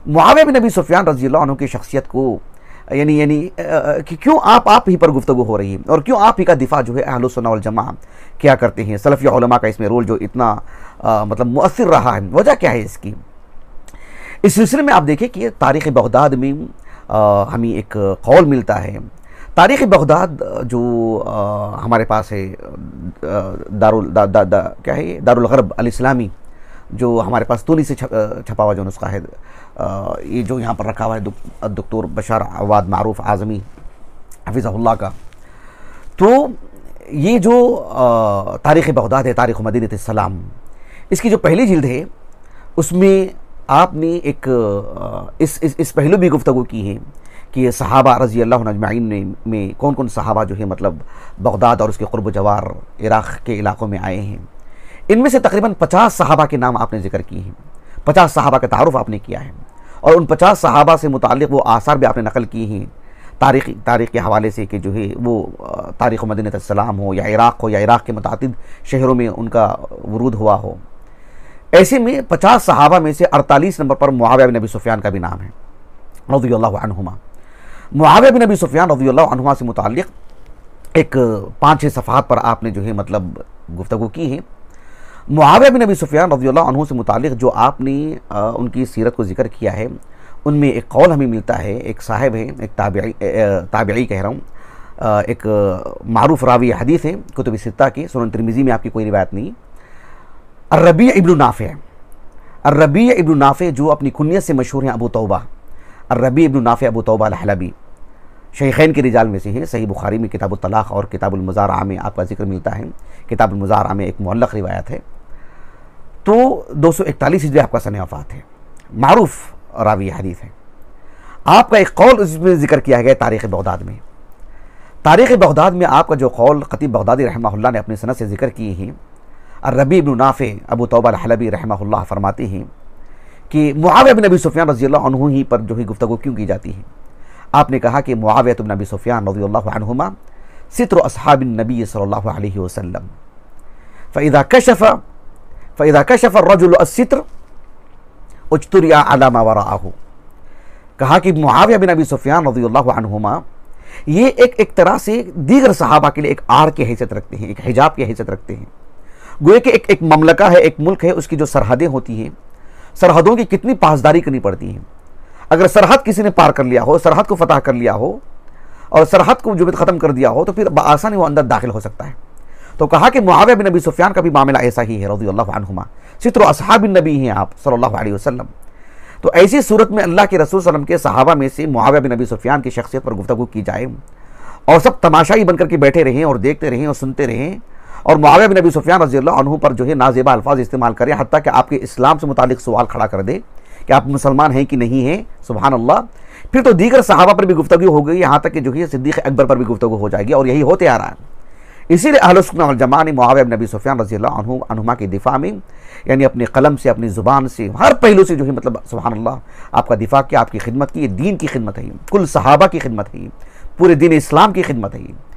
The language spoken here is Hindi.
मुआविया बिन अबी सुफियान रज़ियल्लाहु अन्हु की शख्सियत को यानी कि क्यों आप ही पर गुफ्तगू हो रही है और क्यों आप ही का दिफा जो है अहलुस सुन्नह वल जमा क्या करते हैं, सलफ़ी उलमा का इसमें रोल जो इतना मतलब मुअस्सिर रहा है, वजह क्या है इसकी। इस सिलसिले में आप देखें कि तारीख़ बगदाद में हमें एक कौल मिलता है। तारीख़ बगदाद जो हमारे पास है क्या है दारुल गरब अल इस्लामी, जो हमारे पास तुनी से छपा हुआ जो नुस्खा है, ये जो यहाँ पर रखा हुआ है डॉक्टर बशार अवाद मारूफ आज़मी हफिज़हुल्लाह का, तो ये जो तारीख़ बगदाद है, तारीख़ मदीनत सलाम, इसकी जो पहली जिल्द है उसमें आपने एक इस पहलू भी गुफ्तगू की है कि सहाबा रज़ी अल्लाह अजमईन में कौन कौन सहाबा जो है मतलब बगदाद और उसके क़ुर्ब जवार इराक़ के इलाक़ों में आए हैं। इनमें से तकरीबन 50 सहाबा के नाम आपने जिक्र किए हैं, 50 सहाबा का तारुफ आपने किया है और उन 50 सहाबा से मुताल्लिक़ वो आसार भी आपने नकल किए हैं तारीख़ के हवाले से कि जो है वो तारीख़ मदीनत सलाम हो या इराक़ के मुतादिद शहरों में उनका वरूद हुआ हो। ऐसे में 50 सहाबा में से 48 नंबर पर मुआविया बिन अबी सुफियान का भी नाम है रज़ियल्लाहु अन्हुमा। मुआविया बिन अबी सुफियान रज़ियल्लाहु अन्हुमा से मुताल्लिक़ एक 5-6 सफ़हात पर आपने जो है मतलब गुफ्तगू की है। मुआविया बिन अबी सुफियान रज़ियल्लाहु अन्हु से मुताल्लिक़ जो आपने उनकी सीरत को ज़िक्र किया है, उनमें एक कौल हमें मिलता है, एक साहिब है, एक ताबिई कह रहा हूँ, एक मारूफ रावी हदीस है कुतुब सित्ता की, सुनन तिरमिज़ी में आपकी कोई रिवायत नहीं। अर्रबी इब्न नाफ़े, अर्रबी इब्न नाफ़े जो अपनी कुनियत से मशहूर हैं अबू तौबा, अर्रबी इब्न नाफ़े अबू तौबा अल-हलबी, शेखैन के रिजाल में से हैं। सही बुखारी में किताबुत तलाक़ और किताबुल मुज़ारअह में आपका जिक्र मिलता है। किताबुल मुज़ारअह में एक मुअल्लक़ रिवायत है। तो 241 हिजरी आपका सने वफ़ात है, मारूफ रावी हदीस है। आपका एक कौल इसमें जिक्र किया गया तारीख़ बगदाद में। तारीख़ बगदाद में आपका जो कौल ख़तीब बगदादी रहमहुल्लाह ने अपनी सनद से जिक्र किए हैं, अर्रबी इब्न नाफ़े अबू तौबा अल-हलबी रहमहुल्लाह फरमाते हैं कि मुआविया बिन अबी सुफियान रज़ियल्लाहु अन्हु ही पर जो है गुफ्तगू क्यों की जाती है। आपने कहा कि मुआविया बिन अबी सुफियान रज़ियल्लाहु अन्हुमा सित्र अस्हाबिन नबी सल्लल्लाहु अलैहि वसल्लम फ़इज़ा कशफ़ अर्रजुलु अस्सित्र उज्तुरिया अला मा वराअहु। कहा कि मुआविया बिन अबी सुफियान रज़ियल्लाहु अन्हुमा ये एक तरह से दीगर सहाबा के लिए एक आड़ की हैसियत रखते हैं, एक हिजाब की हैसियत रखते हैं। गोया कि एक ममलका है, एक मुल्क है, उसकी जो सरहदें होती हैं, सरहदों की कितनी पासदारी करनी पड़ती है। अगर सरहद किसी ने पार कर लिया हो, सरहद को फतह कर लिया हो और सरहद को जो ख़त्म कर दिया हो, तो फिर आसानी वो अंदर दाखिल हो सकता है। तो कहा कि मुआविया बिन अबी सुफियान का भी मामला ऐसा ही है रज़ियल्लाहु अन्हुमा, सित्र अस्हाबिन नबी हैं आप सल्लल्लाहु अलैहि वसल्लम। तो ऐसी सूरत में अल्लाह के रसूल सल्लल्लाहु अलैहि वसल्लम के सहाबा में से मुआविया बिन अबी सुफियान की शख्सियत पर गुफ्तगू की जाए और सब तमाशाई बनकर के बैठे रहें और देखते रहें और सुनते रहें और मुआविया बिन अबी सुफियान रज़ियल्लाहु अन्हु पर जो है नाज़ेबा अल्फाज इस्तेमाल करें, हत्ता कि आपके इस्लाम से मुतालिक सवाल खड़ा कर दे कि आप मुसलमान हैं कि नहीं हैं, सुभान अल्लाह। फिर तो दीगर सहाबा पर भी गुफ्तगू हो गई, यहाँ तक कि जो है सिद्दीक़ अकबर पर भी गुफ्तगू हो जाएगी और यही होते आ रहा है। इसीलिए अहलुस सुन्नह वल जमाअह ने मुआविया बिन अबी सुफियान रज़ियल्लाहु अन्हुमा के दिफा में यानी अपने कलम से, अपनी ज़ुबान से, हर पहलू से जो है मतलब सुभान अल्लाह आपका दिफा किया, आपकी खिदमत की। ये दीन की खिदमत है, कुल सहाबा की खिदमत है, पूरे दीन इस्लाम की खिदमत है।